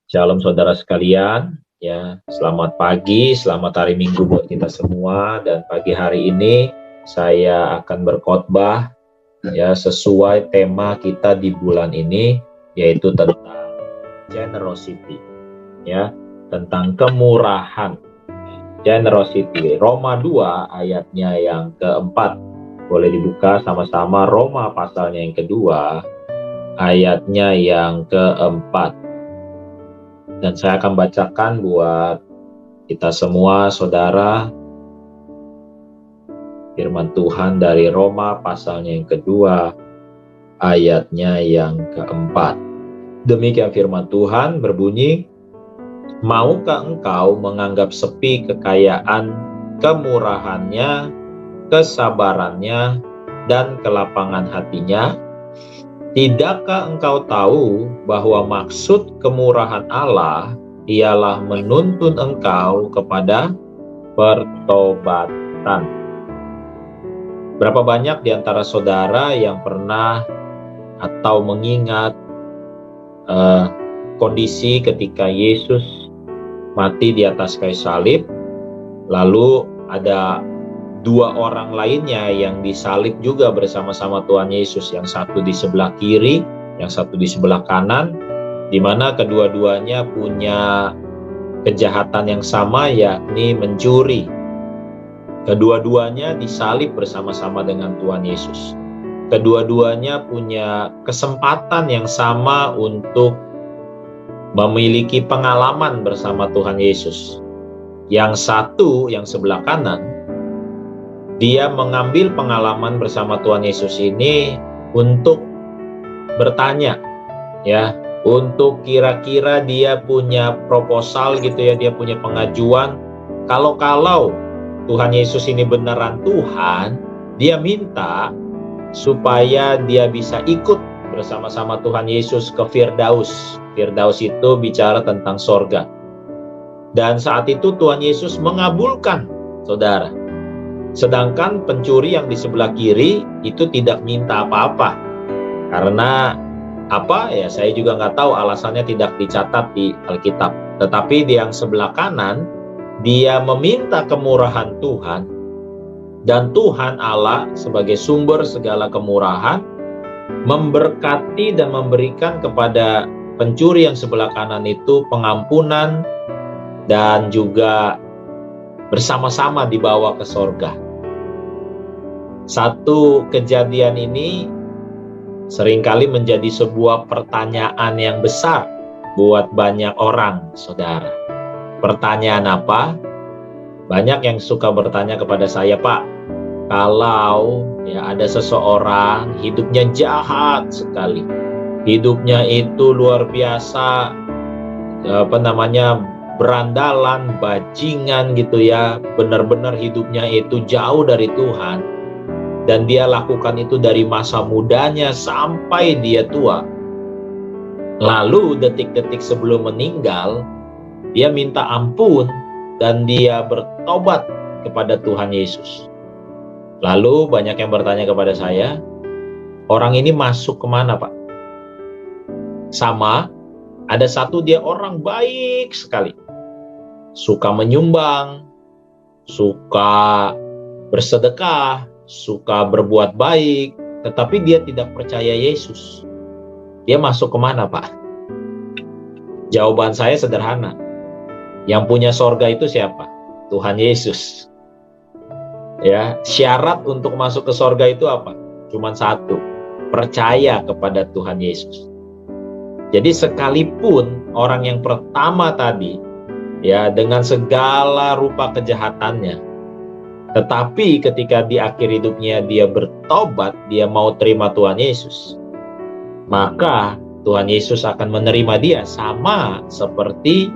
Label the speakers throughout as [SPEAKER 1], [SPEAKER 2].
[SPEAKER 1] Shalom saudara sekalian, ya selamat pagi, selamat hari Minggu buat kita semua. Dan pagi hari ini saya akan berkhotbah ya sesuai tema kita di bulan ini, yaitu tentang generosity, ya tentang kemurahan. Generosity, Roma 2 ayatnya yang keempat. Boleh dibuka sama-sama Roma pasalnya yang kedua, ayatnya yang keempat. Dan saya akan bacakan buat kita semua, saudara, firman Tuhan dari Roma pasalnya yang kedua, ayatnya yang keempat. Demikian firman Tuhan berbunyi, maukah engkau menganggap sepi kekayaan, kemurahannya, kesabarannya, dan kelapangan hatinya? Tidakkah engkau tahu bahwa maksud kemurahan Allah ialah menuntun engkau kepada pertobatan? Berapa banyak di antara saudara yang pernah atau mengingat kondisi ketika Yesus mati di atas kayu salib, lalu ada dua orang lainnya yang disalib juga bersama-sama Tuhan Yesus, yang satu di sebelah kiri, yang satu di sebelah kanan, di mana kedua-duanya punya kejahatan yang sama, yakni mencuri. Kedua-duanya disalib bersama-sama dengan Tuhan Yesus. Kedua-duanya punya kesempatan yang sama untuk memiliki pengalaman bersama Tuhan Yesus. Yang satu, yang sebelah kanan, dia mengambil pengalaman bersama Tuhan Yesus ini untuk bertanya, ya, untuk kira-kira dia punya proposal gitu ya, dia punya pengajuan. Kalau Tuhan Yesus ini beneran Tuhan, dia minta supaya dia bisa ikut bersama-sama Tuhan Yesus ke Firdaus. Firdaus itu bicara tentang sorga. Dan saat itu Tuhan Yesus mengabulkan, saudara. Sedangkan pencuri yang di sebelah kiri itu tidak minta apa-apa. Karena apa ya, saya juga nggak tahu, alasannya tidak dicatat di Alkitab. Tetapi di yang sebelah kanan, dia meminta kemurahan Tuhan. Dan Tuhan Allah sebagai sumber segala kemurahan memberkati dan memberikan kepada pencuri yang sebelah kanan itu pengampunan dan juga bersama-sama dibawa ke sorga. Satu kejadian ini seringkali menjadi sebuah pertanyaan yang besar buat banyak orang, saudara. Pertanyaan apa? Banyak yang suka bertanya kepada saya, Pak, kalau ya ada seseorang hidupnya jahat sekali, hidupnya itu luar biasa, berandalan, bajingan gitu ya, benar-benar hidupnya itu jauh dari Tuhan, dan dia lakukan itu dari masa mudanya sampai dia tua. Lalu detik-detik sebelum meninggal, dia minta ampun dan dia bertobat kepada Tuhan Yesus. Lalu banyak yang bertanya kepada saya, orang ini masuk kemana, Pak? Sama, ada satu, dia orang baik sekali, suka menyumbang, suka bersedekah, suka berbuat baik, tetapi dia tidak percaya Yesus. Dia masuk kemana, Pak? Jawaban saya sederhana. Yang punya sorga itu siapa? Tuhan Yesus. Ya, syarat untuk masuk ke sorga itu apa? Cuman satu, percaya kepada Tuhan Yesus. Jadi sekalipun orang yang pertama tadi, ya, dengan segala rupa kejahatannya, tetapi ketika di akhir hidupnya dia bertobat, dia mau terima Tuhan Yesus, maka Tuhan Yesus akan menerima dia sama seperti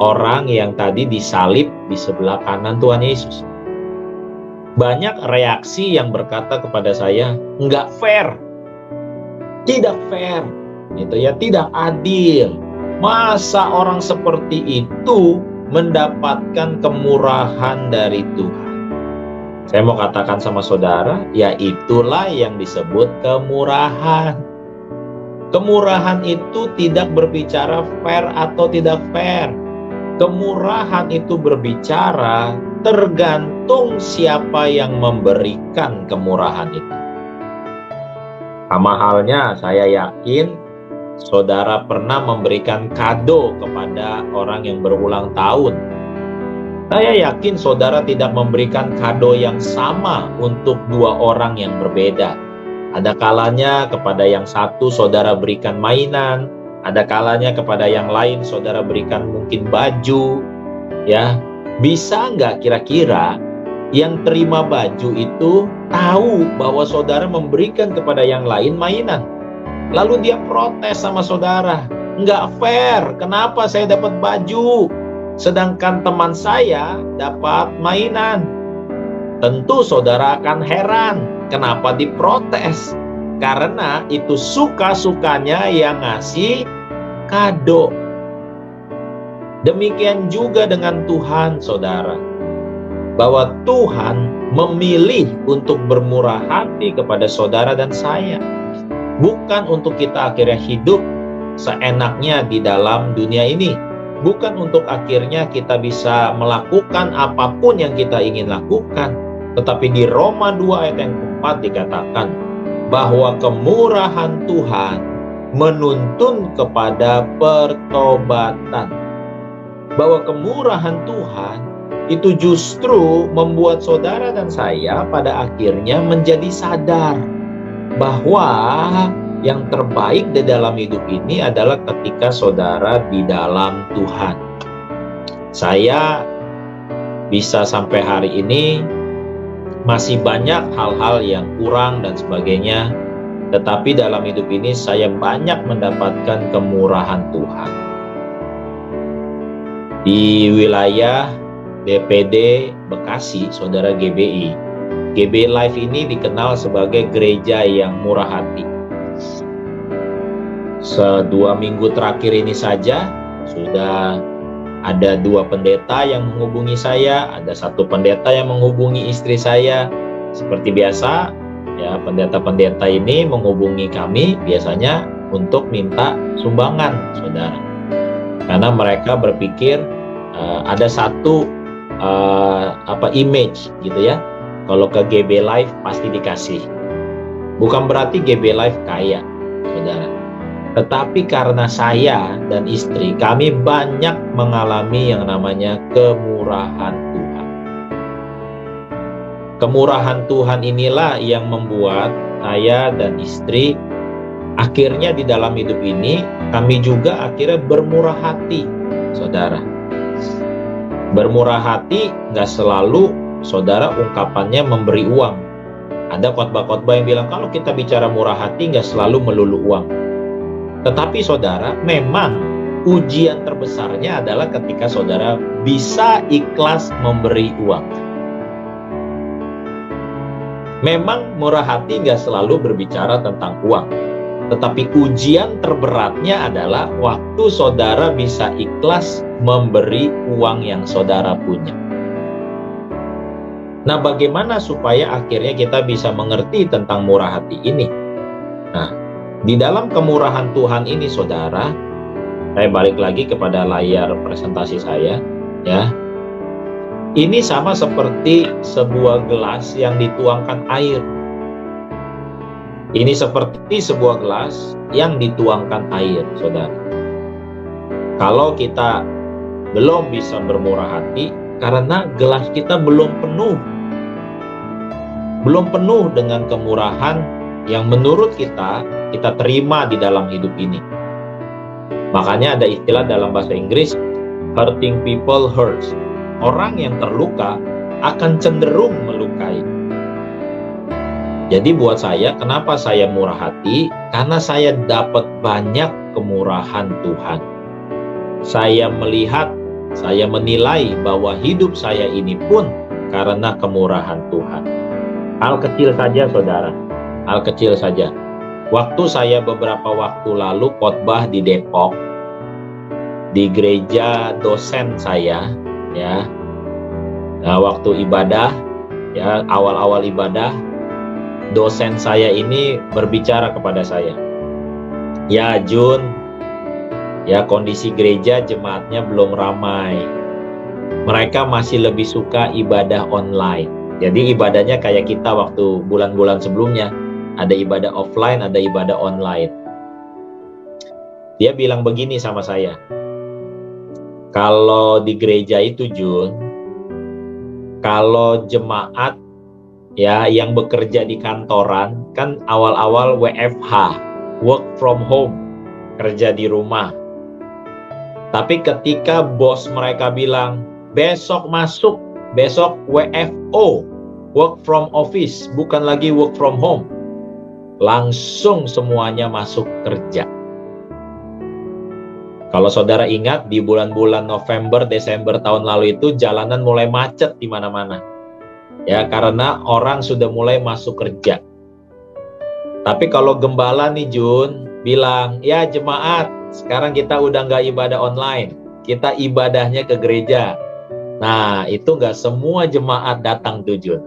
[SPEAKER 1] orang yang tadi disalib di sebelah kanan Tuhan Yesus. Banyak reaksi yang berkata kepada saya, nggak fair, tidak fair, gitu ya, tidak adil. Masa orang seperti itu mendapatkan kemurahan dari Tuhan? Saya mau katakan sama saudara, ya itulah yang disebut kemurahan. Kemurahan itu tidak berbicara fair atau tidak fair. Kemurahan itu berbicara tergantung siapa yang memberikan kemurahan itu. Sama halnya, saya yakin saudara pernah memberikan kado kepada orang yang berulang tahun. Saya yakin saudara tidak memberikan kado yang sama untuk dua orang yang berbeda. Ada kalanya kepada yang satu saudara berikan mainan, ada kalanya kepada yang lain saudara berikan mungkin baju, ya. Bisa nggak kira-kira yang terima baju itu tahu bahwa saudara memberikan kepada yang lain mainan? Lalu dia protes sama saudara, nggak fair, kenapa saya dapat baju, sedangkan teman saya dapat mainan? Tentu saudara akan heran, kenapa diprotes? Karena itu suka-sukanya yang ngasih kado. Demikian juga dengan Tuhan, saudara. Bahwa Tuhan memilih untuk bermurah hati kepada saudara dan saya. Bukan untuk kita akhirnya hidup seenaknya di dalam dunia ini. Bukan untuk akhirnya kita bisa melakukan apapun yang kita ingin lakukan. Tetapi di Roma 2 ayat yang keempat dikatakan bahwa kemurahan Tuhan menuntun kepada pertobatan. Bahwa kemurahan Tuhan itu justru membuat saudara dan saya pada akhirnya menjadi sadar bahwa yang terbaik di dalam hidup ini adalah ketika saudara di dalam Tuhan. Saya bisa sampai hari ini masih banyak hal-hal yang kurang dan sebagainya, tetapi dalam hidup ini saya banyak mendapatkan kemurahan Tuhan. Di wilayah DPD Bekasi, saudara GBI, GBI Life ini dikenal sebagai gereja yang murah hati. 2 minggu terakhir ini saja sudah ada 2 pendeta yang menghubungi saya, ada 1 pendeta yang menghubungi istri saya. Seperti biasa, ya, pendeta-pendeta ini menghubungi kami biasanya untuk minta sumbangan, saudara. Karena mereka berpikir ada satu image gitu ya. Kalau ke GB Life pasti dikasih. Bukan berarti GB Life kaya, saudara. Tetapi karena saya dan istri, kami banyak mengalami yang namanya kemurahan Tuhan. Kemurahan Tuhan inilah yang membuat saya dan istri akhirnya di dalam hidup ini, kami juga akhirnya bermurah hati, saudara. Bermurah hati nggak selalu, saudara, ungkapannya memberi uang. Ada khotbah-khotbah yang bilang kalau kita bicara murah hati nggak selalu melulu uang. Tetapi saudara, memang ujian terbesarnya adalah ketika saudara bisa ikhlas memberi uang. Memang murah hati nggak selalu berbicara tentang uang. Tetapi ujian terberatnya adalah waktu saudara bisa ikhlas memberi uang yang saudara punya. Nah, bagaimana supaya akhirnya kita bisa mengerti tentang murah hati ini? Nah, di dalam kemurahan Tuhan ini, saudara, saya balik lagi kepada layar presentasi saya, ya. Ini sama seperti sebuah gelas yang dituangkan air. Ini seperti sebuah gelas yang dituangkan air, saudara. Kalau kita belum bisa bermurah hati, karena gelas kita belum penuh dengan kemurahan yang menurut kita terima di dalam hidup ini. Makanya ada istilah dalam bahasa Inggris, hurting people hurts. Orang yang terluka akan cenderung melukai. Jadi buat saya, kenapa saya murah hati? Karena saya dapat banyak kemurahan Tuhan. Saya melihat, saya menilai bahwa hidup saya ini pun karena kemurahan Tuhan. Hal kecil saja, saudara. Hal kecil saja. Waktu saya beberapa waktu lalu khotbah di Depok, di gereja dosen saya, ya. Nah, waktu ibadah, ya, awal-awal ibadah, dosen saya ini berbicara kepada saya. Ya Jun, ya kondisi gereja jemaatnya belum ramai. Mereka masih lebih suka ibadah online. Jadi ibadahnya kayak kita waktu bulan-bulan sebelumnya. Ada ibadah offline, ada ibadah online. Dia bilang begini sama saya. Kalau di gereja itu Jun, kalau jemaat ya yang bekerja di kantoran kan awal-awal WFH, work from home, kerja di rumah. Tapi ketika bos mereka bilang, besok masuk, besok WFO, work from office, bukan lagi work from home, langsung semuanya masuk kerja. Kalau saudara ingat, di bulan-bulan November, Desember tahun lalu itu jalanan mulai macet di mana-mana. Ya, karena orang sudah mulai masuk kerja. Tapi kalau gembala nih Jun, bilang, ya jemaat, sekarang kita udah nggak ibadah online, kita ibadahnya ke gereja. Nah, itu nggak semua jemaat datang tuh Jun.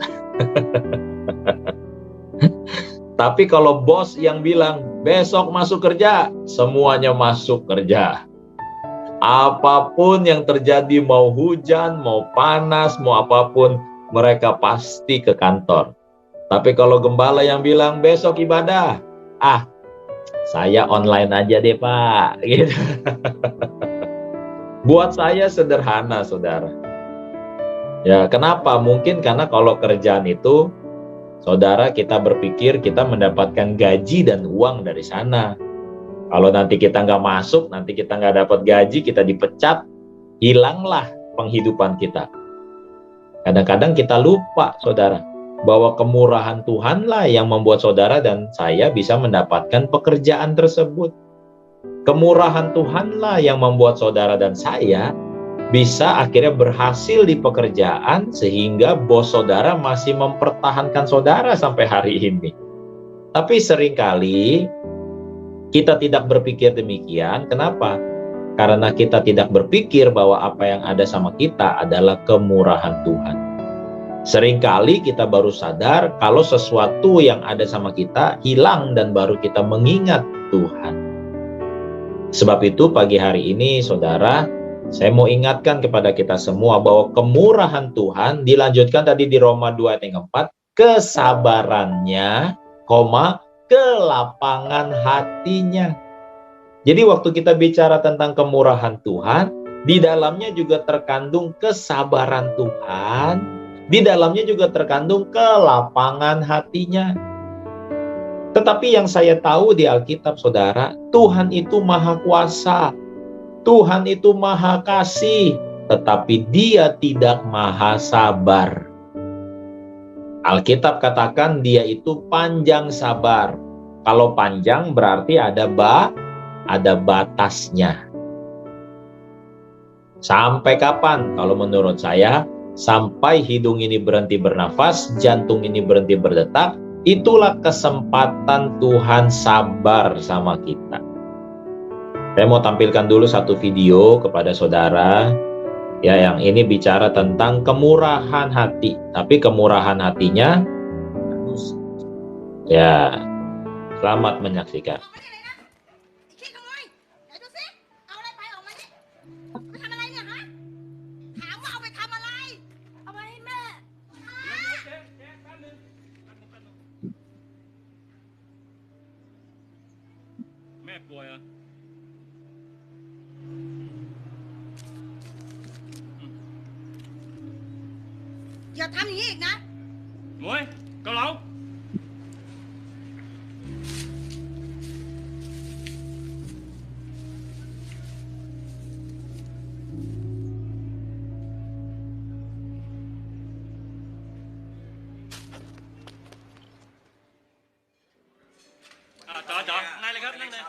[SPEAKER 1] Tapi kalau bos yang bilang, besok masuk kerja, semuanya masuk kerja. Apapun yang terjadi, mau hujan, mau panas, mau apapun, mereka pasti ke kantor. Tapi kalau gembala yang bilang besok ibadah, saya online aja deh Pak. Gitu. Buat saya sederhana saudara. Ya kenapa? Mungkin karena kalau kerjaan itu, saudara kita berpikir kita mendapatkan gaji dan uang dari sana. Kalau nanti kita nggak masuk, nanti kita nggak dapat gaji, kita dipecat, hilanglah penghidupan kita. Kadang-kadang kita lupa, saudara, bahwa kemurahan Tuhanlah yang membuat saudara dan saya bisa mendapatkan pekerjaan tersebut. Kemurahan Tuhanlah yang membuat saudara dan saya bisa akhirnya berhasil di pekerjaan sehingga bos saudara masih mempertahankan saudara sampai hari ini. Tapi seringkali kita tidak berpikir demikian. Kenapa? Karena kita tidak berpikir bahwa apa yang ada sama kita adalah kemurahan Tuhan. Seringkali kita baru sadar kalau sesuatu yang ada sama kita hilang dan baru kita mengingat Tuhan. Sebab itu pagi hari ini saudara, saya mau ingatkan kepada kita semua bahwa kemurahan Tuhan dilanjutkan tadi di Roma 2 ayat yang keempat, kesabarannya, kelapangan hatinya. Jadi waktu kita bicara tentang kemurahan Tuhan, di dalamnya juga terkandung kesabaran Tuhan, di dalamnya juga terkandung kelapangan hatinya. Tetapi yang saya tahu di Alkitab, saudara, Tuhan itu maha kuasa, Tuhan itu maha kasih, tetapi Dia tidak maha sabar. Alkitab katakan Dia itu panjang sabar. Kalau panjang berarti ada batasnya. Sampai kapan? Kalau menurut saya, sampai hidung ini berhenti bernafas, jantung ini berhenti berdetak, itulah kesempatan Tuhan sabar sama kita. Saya mau tampilkan dulu satu video kepada saudara, ya, yang ini bicara tentang kemurahan hati, tapi kemurahan hatinya, ya, selamat menyaksikan.
[SPEAKER 2] Giờ thăm gì nè?
[SPEAKER 3] Muội, cao lẩu. Chọn, nayเลยครับนั่งเลย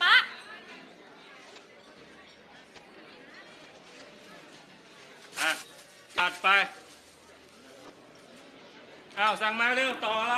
[SPEAKER 2] ป้า
[SPEAKER 3] ตัดไปสั่งมาเร็วต่ออะไร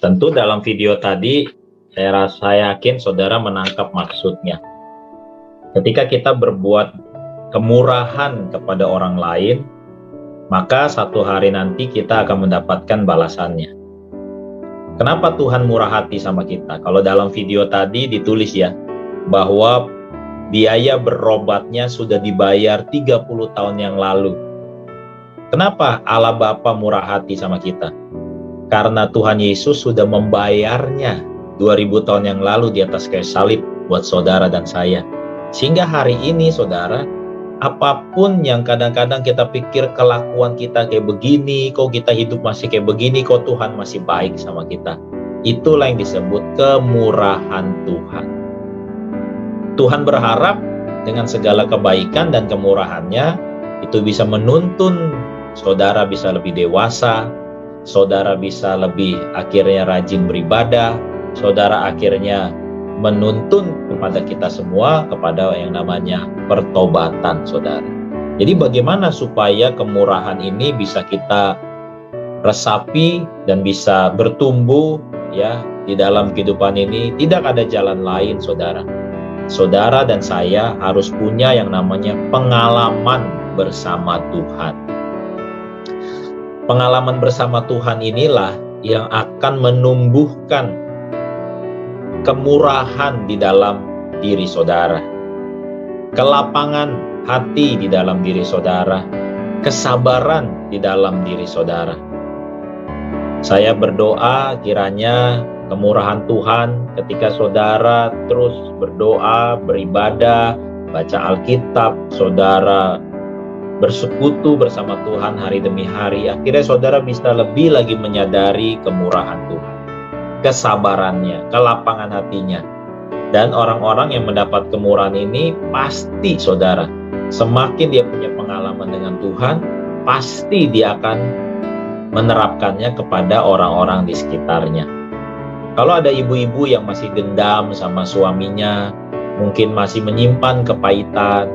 [SPEAKER 1] Tentu dalam video tadi saya yakin saudara menangkap maksudnya. Ketika kita berbuat kemurahan kepada orang lain, maka satu hari nanti kita akan mendapatkan balasannya. Kenapa Tuhan murah hati sama kita? Kalau dalam video tadi ditulis ya, bahwa biaya berobatnya sudah dibayar 30 tahun yang lalu. Kenapa Allah Bapa murah hati sama kita? Karena Tuhan Yesus sudah membayarnya 2000 tahun yang lalu di atas kayu salib buat saudara dan saya. Sehingga hari ini saudara, apapun yang kadang-kadang kita pikir kelakuan kita kayak begini, kok kita hidup masih kayak begini, kok Tuhan masih baik sama kita. Itulah yang disebut kemurahan Tuhan. Tuhan berharap dengan segala kebaikan dan kemurahannya itu bisa menuntun saudara bisa lebih dewasa, saudara bisa lebih akhirnya rajin beribadah, saudara akhirnya menuntun kepada kita semua kepada yang namanya pertobatan, saudara. Jadi bagaimana supaya kemurahan ini bisa kita resapi dan bisa bertumbuh ya di dalam kehidupan ini? Tidak ada jalan lain, saudara. Saudara dan saya harus punya yang namanya pengalaman bersama Tuhan. Pengalaman bersama Tuhan inilah yang akan menumbuhkan kemurahan di dalam diri saudara, kelapangan hati di dalam diri saudara, kesabaran di dalam diri saudara. Saya berdoa kiranya kemurahan Tuhan ketika saudara terus berdoa, beribadah, baca Alkitab, saudara bersekutu bersama Tuhan hari demi hari, akhirnya saudara bisa lebih lagi menyadari kemurahan Tuhan, kesabarannya, kelapangan hatinya. Dan orang-orang yang mendapat kemurahan ini pasti saudara, semakin dia punya pengalaman dengan Tuhan, pasti dia akan menerapkannya kepada orang-orang di sekitarnya. Kalau ada ibu-ibu yang masih dendam sama suaminya, mungkin masih menyimpan kepahitan,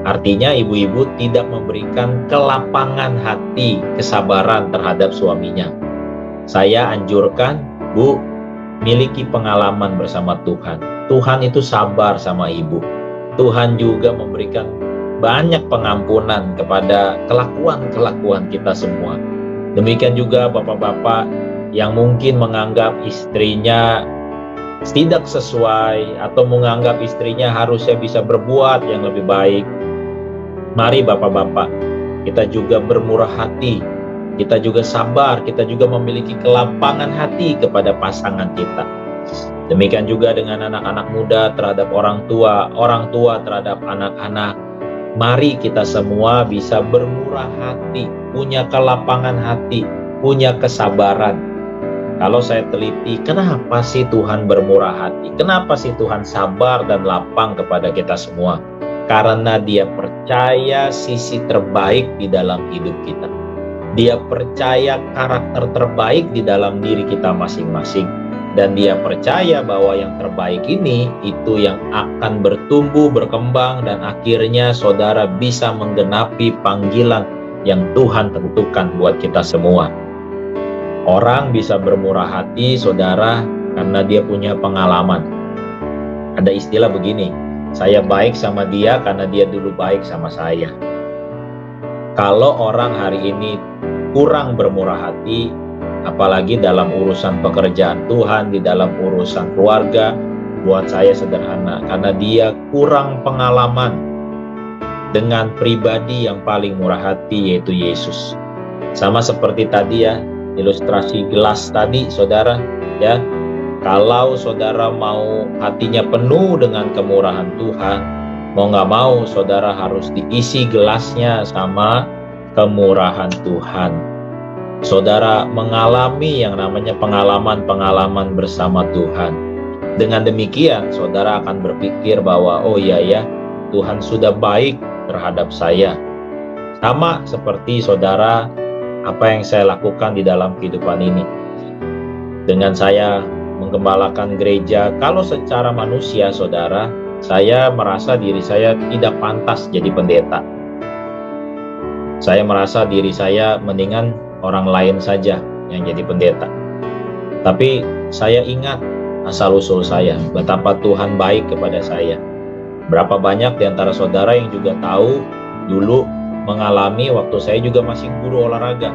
[SPEAKER 1] artinya ibu-ibu tidak memberikan kelapangan hati, kesabaran terhadap suaminya. Saya anjurkan, Bu, miliki pengalaman bersama Tuhan. Tuhan itu sabar sama ibu. Tuhan juga memberikan banyak pengampunan kepada kelakuan-kelakuan kita semua. Demikian juga bapak-bapak yang mungkin menganggap istrinya tidak sesuai atau menganggap istrinya harusnya bisa berbuat yang lebih baik. Mari bapak-bapak, kita juga bermurah hati, kita juga sabar, kita juga memiliki kelapangan hati kepada pasangan kita. Demikian juga dengan anak-anak muda terhadap orang tua terhadap anak-anak. Mari kita semua bisa bermurah hati, punya kelapangan hati, punya kesabaran. Kalau saya teliti, kenapa sih Tuhan bermurah hati? Kenapa sih Tuhan sabar dan lapang kepada kita semua? Karena Dia percaya sisi terbaik di dalam hidup kita. Dia percaya karakter terbaik di dalam diri kita masing-masing. Dan Dia percaya bahwa yang terbaik ini itu yang akan bertumbuh, berkembang, dan akhirnya saudara bisa menggenapi panggilan yang Tuhan tentukan buat kita semua. Orang bisa bermurah hati, saudara, karena dia punya pengalaman. Ada istilah begini, saya baik sama dia karena dia dulu baik sama saya. Kalau orang hari ini kurang bermurah hati, apalagi dalam urusan pekerjaan Tuhan, di dalam urusan keluarga, buat saya sederhana, karena dia kurang pengalaman dengan pribadi yang paling murah hati, yaitu Yesus. Sama seperti tadi ya, ilustrasi gelas tadi, saudara, ya. Kalau saudara mau hatinya penuh dengan kemurahan Tuhan, mau nggak mau saudara harus diisi gelasnya sama kemurahan Tuhan. Saudara mengalami yang namanya pengalaman-pengalaman bersama Tuhan. Dengan demikian, saudara akan berpikir bahwa, oh iya ya, Tuhan sudah baik terhadap saya. Sama seperti saudara, apa yang saya lakukan di dalam kehidupan ini. Dengan saya menggembalakan gereja, kalau secara manusia, saudara, saya merasa diri saya tidak pantas jadi pendeta. Saya merasa diri saya mendingan orang lain saja yang jadi pendeta. Tapi saya ingat asal-usul saya, betapa Tuhan baik kepada saya. Berapa banyak di antara saudara yang juga tahu dulu mengalami waktu saya juga masih guru olahraga.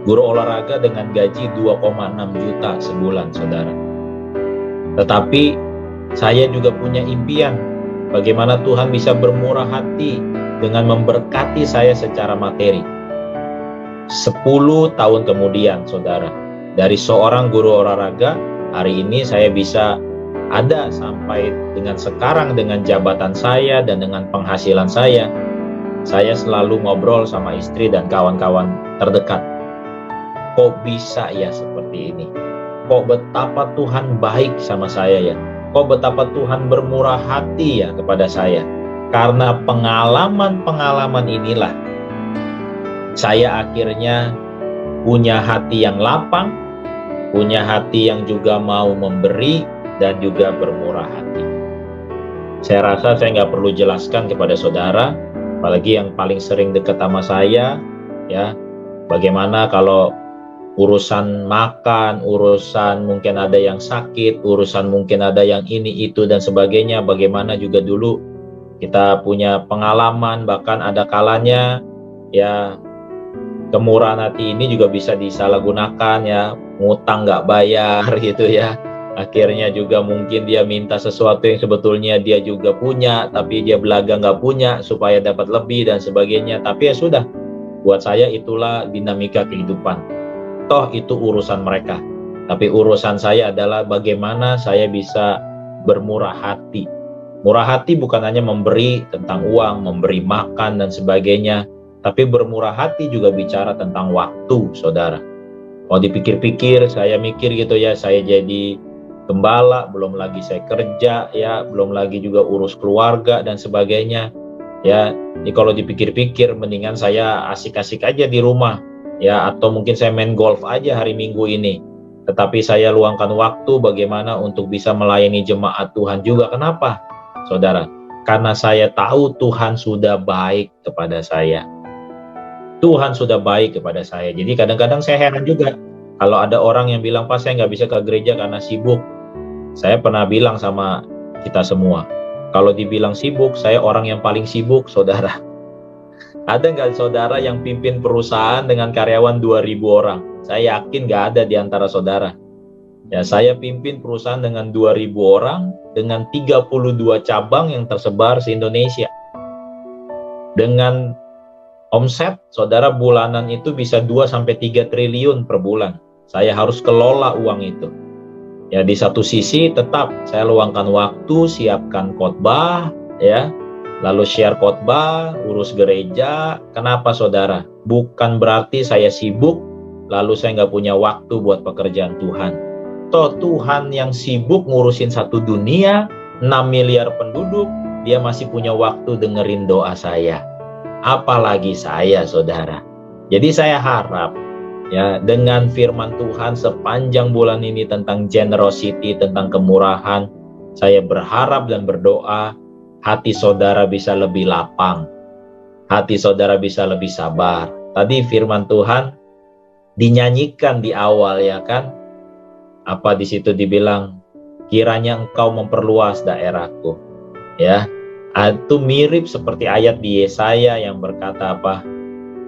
[SPEAKER 1] Guru olahraga dengan gaji 2,6 juta sebulan, saudara. Tetapi saya juga punya impian bagaimana Tuhan bisa bermurah hati dengan memberkati saya secara materi. 10 tahun kemudian, saudara, dari seorang guru olahraga, hari ini saya bisa ada sampai dengan sekarang dengan jabatan saya dan dengan penghasilan saya. Saya selalu ngobrol sama istri dan kawan-kawan terdekat. Kok bisa ya seperti ini? Kok betapa Tuhan baik sama saya ya? Kok betapa Tuhan bermurah hati ya kepada saya? Karena pengalaman-pengalaman inilah saya akhirnya punya hati yang lapang, punya hati yang juga mau memberi dan juga bermurah hati. Saya rasa saya nggak perlu jelaskan kepada saudara, apalagi yang paling sering dekat sama saya, ya, bagaimana kalau urusan makan, urusan mungkin ada yang sakit, urusan mungkin ada yang ini, itu, dan sebagainya. Bagaimana juga dulu kita punya pengalaman, bahkan ada kalanya ya kemurahan hati ini juga bisa disalahgunakan ya, ngutang nggak bayar gitu ya. Akhirnya juga mungkin dia minta sesuatu yang sebetulnya dia juga punya, tapi dia belaga nggak punya supaya dapat lebih dan sebagainya. Tapi ya sudah, buat saya itulah dinamika kehidupan. Toh itu urusan mereka, tapi urusan saya adalah bagaimana saya bisa bermurah hati. Murah hati bukan hanya memberi tentang uang, memberi makan dan sebagainya, tapi bermurah hati juga bicara tentang waktu, saudara. Kalau dipikir-pikir, saya mikir gitu ya, saya jadi gembala, belum lagi saya kerja ya, belum lagi juga urus keluarga dan sebagainya. Ya, ini kalau dipikir-pikir mendingan saya asik-asik aja di rumah. Ya, atau mungkin saya main golf aja hari Minggu ini. Tetapi saya luangkan waktu bagaimana untuk bisa melayani jemaat Tuhan juga. Kenapa, saudara? Karena saya tahu Tuhan sudah baik kepada saya. Tuhan sudah baik kepada saya. Jadi kadang-kadang saya heran juga kalau ada orang yang bilang, Pak, saya nggak bisa ke gereja karena sibuk. Saya pernah bilang sama kita semua, kalau dibilang sibuk, saya orang yang paling sibuk, saudara. Ada nggak saudara yang pimpin perusahaan dengan karyawan 2.000 orang? Saya yakin nggak ada di antara saudara. Ya, saya pimpin perusahaan dengan 2.000 orang, dengan 32 cabang yang tersebar se-Indonesia. Dengan omset, saudara, bulanan itu bisa 2-3 triliun per bulan. Saya harus kelola uang itu. Ya, di satu sisi tetap saya luangkan waktu, siapkan khotbah, ya, lalu share khotbah, urus gereja. Kenapa, saudara? Bukan berarti saya sibuk, lalu saya nggak punya waktu buat pekerjaan Tuhan. Toh Tuhan yang sibuk ngurusin satu dunia, 6 miliar penduduk, dia masih punya waktu dengerin doa saya. Apalagi saya, saudara. Jadi saya harap, ya, dengan firman Tuhan sepanjang bulan ini tentang generosity, tentang kemurahan, saya berharap dan berdoa, hati saudara bisa lebih lapang, hati saudara bisa lebih sabar. Tadi firman Tuhan dinyanyikan di awal, ya kan? Apa di situ dibilang, kiranya engkau memperluas daerahku. Ya, itu mirip seperti ayat di Yesaya yang berkata apa?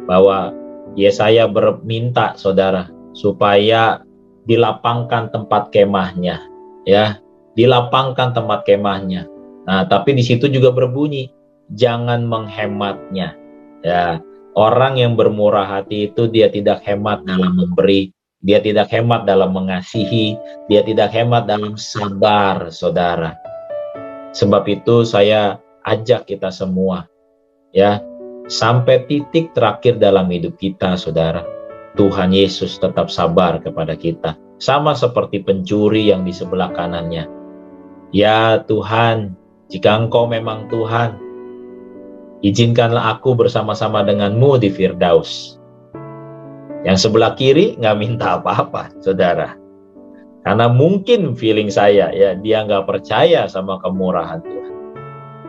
[SPEAKER 1] Bahwa Yesaya berminta, saudara, supaya dilapangkan tempat kemahnya, ya, dilapangkan tempat kemahnya. Nah, tapi di situ juga berbunyi, jangan menghematnya. Ya, orang yang bermurah hati itu dia tidak hemat dalam memberi, dia tidak hemat dalam mengasihi, dia tidak hemat dalam sabar, saudara. Sebab itu saya ajak kita semua, ya, sampai titik terakhir dalam hidup kita, saudara, Tuhan Yesus tetap sabar kepada kita. Sama seperti pencuri yang di sebelah kanannya. Ya Tuhan, jika Engkau memang Tuhan, izinkanlah aku bersama-sama denganmu di Firdaus. Yang sebelah kiri nggak minta apa-apa, saudara. Karena mungkin feeling saya, ya, dia nggak percaya sama kemurahan Tuhan.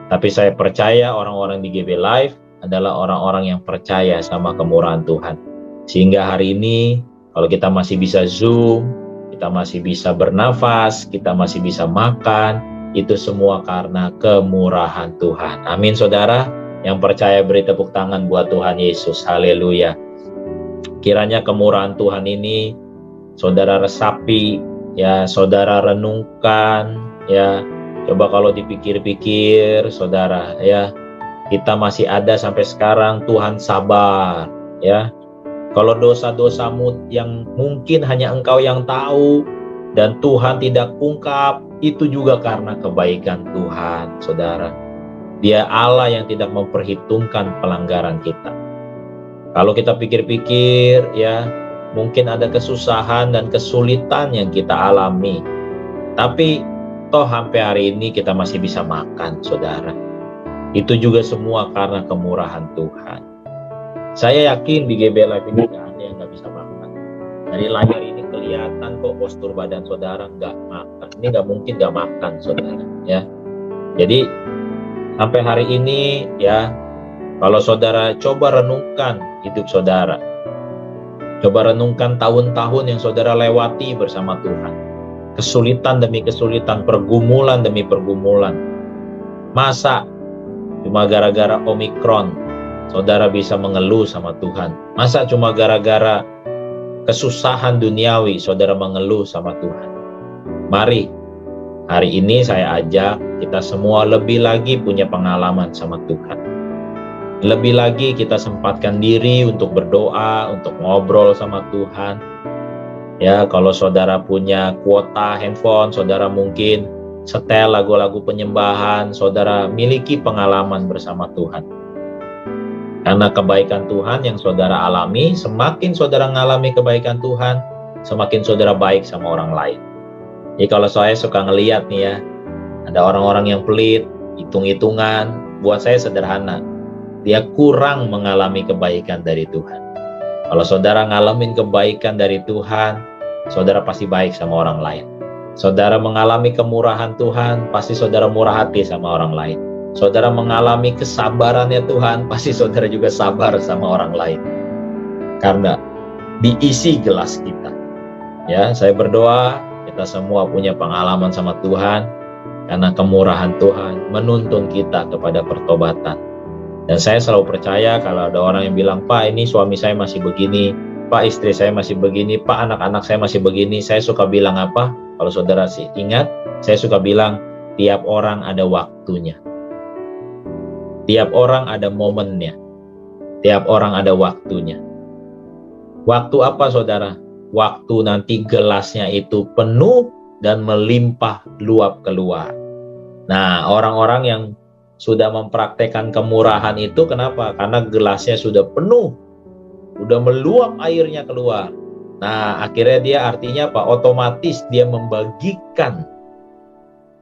[SPEAKER 1] Tapi saya percaya orang-orang di GB Live adalah orang-orang yang percaya sama kemurahan Tuhan. Sehingga hari ini, Kalau kita masih bisa Zoom, kita masih bisa bernafas, kita masih bisa makan, itu semua karena kemurahan Tuhan. Amin, saudara. Yang percaya beri tepuk tangan buat Tuhan Yesus. Haleluya. Kiranya kemurahan Tuhan ini saudara resapi, ya, saudara renungkan, ya. Coba kalau dipikir-pikir, saudara, ya, kita masih ada sampai sekarang, Tuhan sabar, ya. Kalau dosa-dosamu yang mungkin hanya Engkau yang tahu dan Tuhan tidak ungkap, itu juga karena kebaikan Tuhan, saudara. Dia Allah yang tidak memperhitungkan pelanggaran kita. Kalau kita pikir-pikir, ya, mungkin ada kesusahan dan kesulitan yang kita alami. Tapi toh sampai hari ini kita masih bisa makan, saudara. Itu juga semua karena kemurahan Tuhan. Saya yakin di GB Live ini nggak ada yang nggak bisa makan. Dari layar ini kelihatan kok postur badan saudara nggak makan. Ini nggak mungkin nggak makan, saudara. Ya, jadi sampai hari ini, ya, kalau saudara coba renungkan hidup saudara, coba renungkan tahun-tahun yang saudara lewati bersama Tuhan, kesulitan demi kesulitan, pergumulan demi pergumulan. Masa cuma gara-gara Omikron saudara bisa mengeluh sama Tuhan? Masa cuma gara-gara kesusahan duniawi saudara mengeluh sama Tuhan? Mari, hari ini saya ajak kita semua lebih lagi punya pengalaman sama Tuhan. Lebih lagi kita sempatkan diri untuk berdoa, untuk ngobrol sama Tuhan. Ya, kalau saudara punya kuota handphone, saudara mungkin setel lagu-lagu penyembahan, saudara miliki pengalaman bersama Tuhan. Karena kebaikan Tuhan yang saudara alami, semakin saudara mengalami kebaikan Tuhan, semakin saudara baik sama orang lain. Jadi kalau saya suka ngeliat nih, ya, ada orang-orang yang pelit, hitung-hitungan, buat saya sederhana. Dia kurang mengalami kebaikan dari Tuhan. Kalau saudara ngalamin kebaikan dari Tuhan, saudara pasti baik sama orang lain. Saudara mengalami kemurahan Tuhan, pasti saudara murah hati sama orang lain. Saudara mengalami kesabarannya Tuhan, pasti saudara juga sabar sama orang lain. Karena diisi gelas kita. Ya, saya berdoa kita semua punya pengalaman sama Tuhan, karena kemurahan Tuhan menuntun kita kepada pertobatan. Dan saya selalu percaya kalau ada orang yang bilang, Pak, ini suami saya masih begini, Pak, istri saya masih begini, Pak, anak-anak saya masih begini, saya suka bilang apa? Kalau saudara sih ingat, saya suka bilang, tiap orang ada waktunya. Tiap orang ada momennya. Tiap orang ada waktunya. Waktu apa, saudara? Waktu nanti gelasnya itu penuh dan melimpah luap keluar. Nah, orang-orang yang sudah mempraktekkan kemurahan itu kenapa? Karena gelasnya sudah penuh, udah meluap airnya keluar. Nah, akhirnya dia artinya apa? Otomatis dia membagikan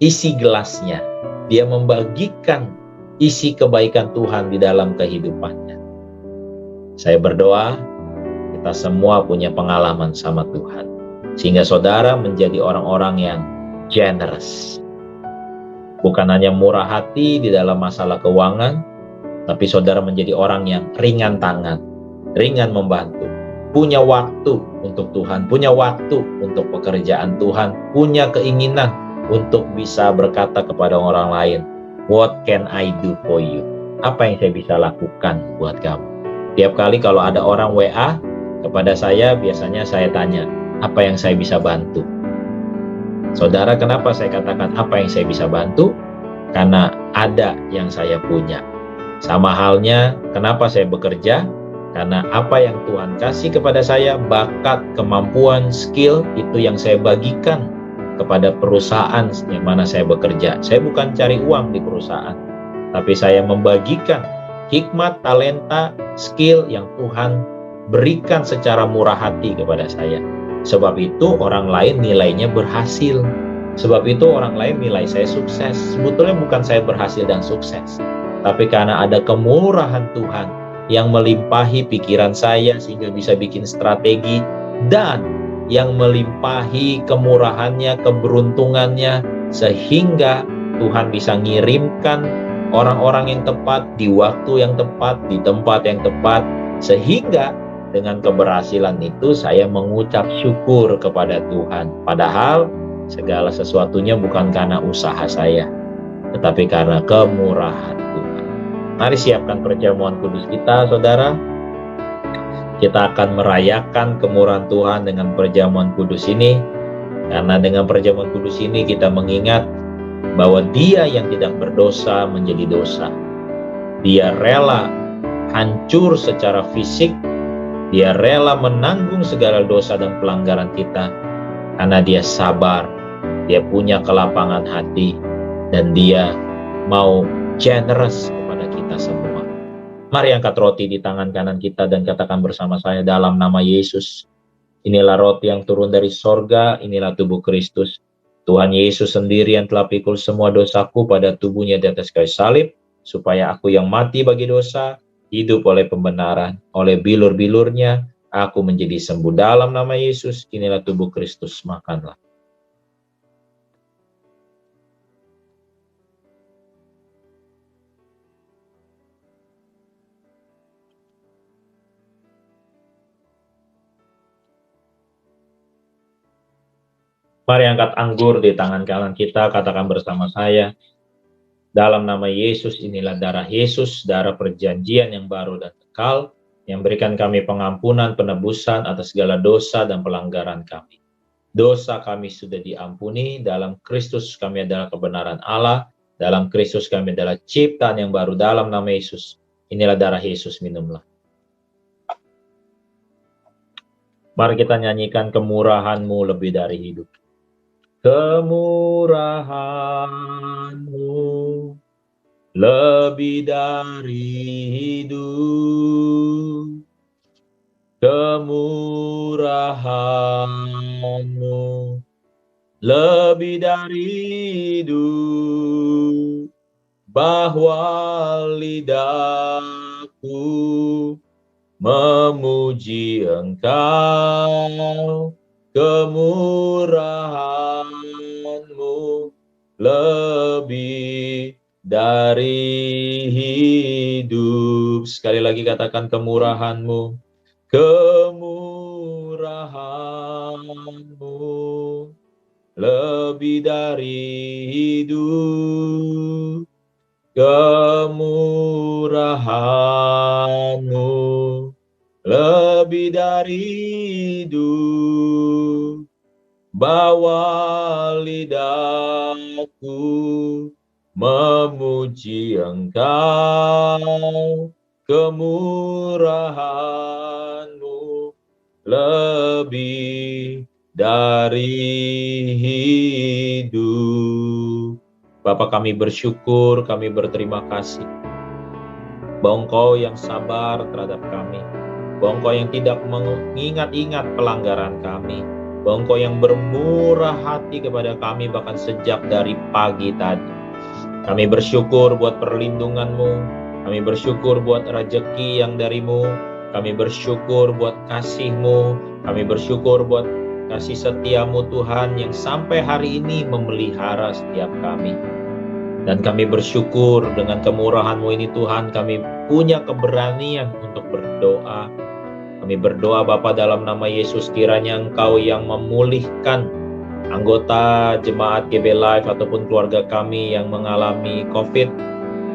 [SPEAKER 1] isi gelasnya. Dia membagikan isi kebaikan Tuhan di dalam kehidupannya. Saya berdoa kita semua punya pengalaman sama Tuhan, sehingga saudara menjadi orang-orang yang generous. Bukan hanya murah hati di dalam masalah keuangan, tapi saudara menjadi orang yang ringan tangan, ringan membantu, punya waktu untuk Tuhan, punya waktu untuk pekerjaan Tuhan, punya keinginan untuk bisa berkata kepada orang lain, what can I do for you? Apa yang saya bisa lakukan buat kamu? Tiap kali kalau ada orang WA kepada saya, biasanya saya tanya, apa yang saya bisa bantu? Saudara, kenapa saya katakan apa yang saya bisa bantu? Karena ada yang saya punya. Sama halnya, kenapa saya bekerja? Karena apa yang Tuhan kasih kepada saya, bakat, kemampuan, skill, itu yang saya bagikan kepada perusahaan yang mana saya bekerja. Saya bukan cari uang di perusahaan, tapi saya membagikan hikmat, talenta, skill yang Tuhan berikan secara murah hati kepada saya. Sebab itu orang lain nilainya berhasil. Sebab itu orang lain nilai saya sukses. Sebetulnya bukan saya berhasil dan sukses, tapi karena ada kemurahan Tuhan yang melimpahi pikiran saya sehingga bisa bikin strategi, dan yang melimpahi kemurahannya, keberuntungannya, sehingga Tuhan bisa ngirimkan orang-orang yang tepat di waktu yang tepat, di tempat yang tepat, sehingga dengan keberhasilan itu saya mengucap syukur kepada Tuhan. Padahal segala sesuatunya bukan karena usaha saya, tetapi karena kemurahan Tuhan. Mari siapkan perjamuan kudus kita, saudara. Kita akan merayakan kemurahan Tuhan dengan perjamuan kudus ini. Karena dengan perjamuan kudus ini kita mengingat bahwa Dia yang tidak berdosa menjadi dosa. Dia rela hancur secara fisik. Dia rela menanggung segala dosa dan pelanggaran kita. Karena Dia sabar, Dia punya kelapangan hati, dan Dia mau generous kepada kita semua. Mari angkat roti di tangan kanan kita dan katakan bersama saya dalam nama Yesus. Inilah roti yang turun dari sorga, inilah tubuh Kristus. Tuhan Yesus sendiri yang telah pikul semua dosaku pada tubuhnya di atas kayu salib, supaya aku yang mati bagi dosa, hidup oleh pembenaran. Oleh bilur-bilurnya, aku menjadi sembuh. Dalam nama Yesus, inilah tubuh Kristus, makanlah. Mari angkat anggur di tangan kanan kita, katakan bersama saya, dalam nama Yesus, inilah darah Yesus, darah perjanjian yang baru dan kekal, yang berikan kami pengampunan, penebusan atas segala dosa dan pelanggaran kami. Dosa kami sudah diampuni, dalam Kristus kami adalah kebenaran Allah, dalam Kristus kami adalah ciptaan yang baru, dalam nama Yesus. Inilah darah Yesus, minumlah. Mari kita nyanyikan kemurahan-Mu lebih dari hidup. Kemurahan-Mu lebih dari hidup. Kemurahan-Mu lebih dari hidup. Bahwa lidahku memuji Engkau. Kemurahan-Mu lebih dari hidup. Sekali lagi katakan kemurahan-Mu. Kemurahan-Mu lebih dari hidup. Kemurahan-Mu lebih dari hidup. Bawa lidahku memuji Engkau. Kemurahan-Mu lebih dari hidup. Bapa, kami bersyukur, kami berterima kasih bahwa Engkau yang sabar terhadap kami, bahwa Engkau yang tidak mengingat-ingat pelanggaran kami, bahwa Engkau yang bermurah hati kepada kami bahkan sejak dari pagi tadi. Kami bersyukur buat perlindungan-Mu, kami bersyukur buat rezeki yang dari-Mu, kami bersyukur buat kasih-Mu, kami bersyukur buat kasih setia-Mu Tuhan yang sampai hari ini memelihara setiap kami. Dan kami bersyukur dengan kemurahan-Mu ini Tuhan, kami punya keberanian untuk berdoa. Kami berdoa Bapa dalam nama Yesus, kiranya Engkau yang memulihkan anggota jemaat GB Live ataupun keluarga kami yang mengalami COVID.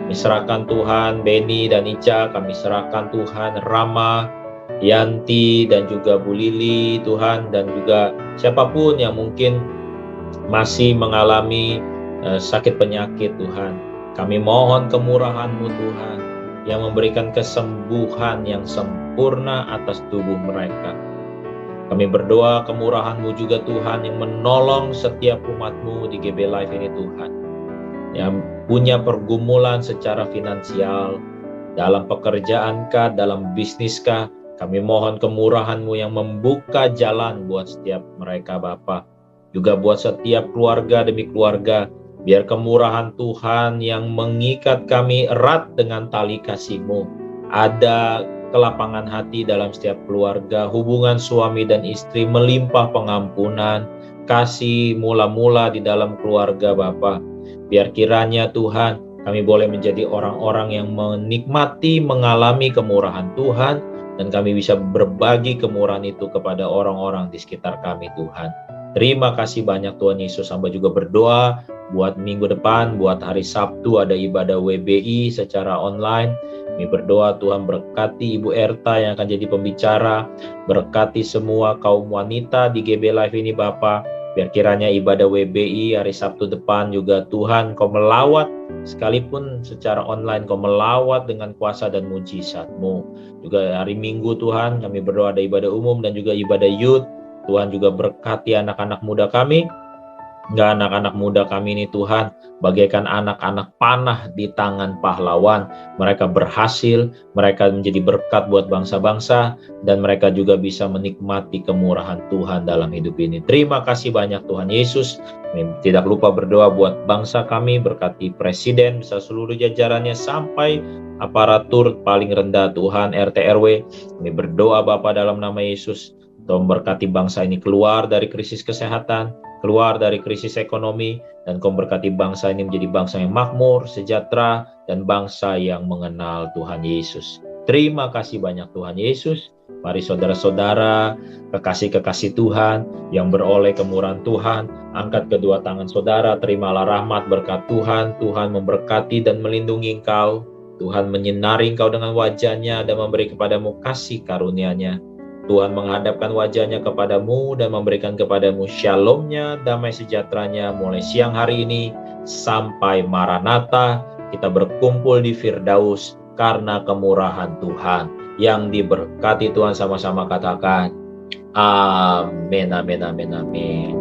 [SPEAKER 1] Kami serahkan Tuhan Beni dan Ica, kami serahkan Tuhan Rama, Yanti dan juga Bu Lili Tuhan, dan juga siapapun yang mungkin masih mengalami sakit penyakit Tuhan. Kami mohon kemurahan-Mu Tuhan yang memberikan kesembuhan yang sempurna atas tubuh mereka. Kami berdoa kemurahan-Mu juga Tuhan yang menolong setiap umat-Mu di GB Live ini Tuhan, yang punya pergumulan secara finansial, dalam pekerjaankah, dalam bisniskah. Kami mohon kemurahan-Mu yang membuka jalan buat setiap mereka Bapa, juga buat setiap keluarga demi keluarga. Biar kemurahan Tuhan yang mengikat kami erat dengan tali kasih-Mu. Ada kelapangan hati dalam setiap keluarga, hubungan suami dan istri melimpah pengampunan, kasih mula-mula di dalam keluarga Bapa. Biar kiranya Tuhan Kami boleh menjadi orang-orang yang menikmati, mengalami kemurahan Tuhan, dan kami bisa berbagi kemurahan itu kepada orang-orang di sekitar kami, Tuhan. Terima kasih banyak Tuhan Yesus. Hamba juga berdoa buat minggu depan, buat hari Sabtu ada ibadah WBI secara online. Kami berdoa Tuhan berkati Ibu Erta yang akan jadi pembicara, berkati semua kaum wanita di GB Live ini Bapa. Biar kiranya ibadah WBI hari Sabtu depan juga Tuhan Kau melawat, sekalipun secara online Kau melawat dengan kuasa dan mujizat-Mu. Juga hari Minggu Tuhan kami berdoa ada ibadah umum dan juga ibadah youth. Tuhan juga berkati anak-anak muda kami. Enggak, anak-anak muda kami ini Tuhan bagaikan anak-anak panah di tangan pahlawan. Mereka berhasil, mereka menjadi berkat buat bangsa-bangsa, dan mereka juga bisa menikmati kemurahan Tuhan dalam hidup ini. Terima kasih banyak Tuhan Yesus. Tidak lupa berdoa buat bangsa kami, berkati Presiden, bisa seluruh jajarannya sampai aparatur paling rendah Tuhan, RT RW. Kami berdoa Bapa dalam nama Yesus. Tuhan berkati bangsa ini keluar dari krisis kesehatan, keluar dari krisis ekonomi, dan Kau berkati bangsa ini menjadi bangsa yang makmur, sejahtera, dan bangsa yang mengenal Tuhan Yesus. Terima kasih banyak Tuhan Yesus. Mari saudara-saudara, kekasih-kekasih Tuhan yang beroleh kemurahan Tuhan, angkat kedua tangan saudara, terimalah rahmat berkat Tuhan. Tuhan memberkati dan melindungi engkau. Tuhan menyinari engkau dengan wajah-Nya dan memberi kepadamu kasih karunia-Nya. Tuhan menghadapkan wajahnya kepadamu dan memberikan kepadamu shalom-Nya, damai sejahtera-Nya mulai siang hari ini sampai Maranatha. Kita berkumpul di Firdaus karena kemurahan Tuhan. Yang diberkati Tuhan sama-sama katakan amin, amin, amin, amin.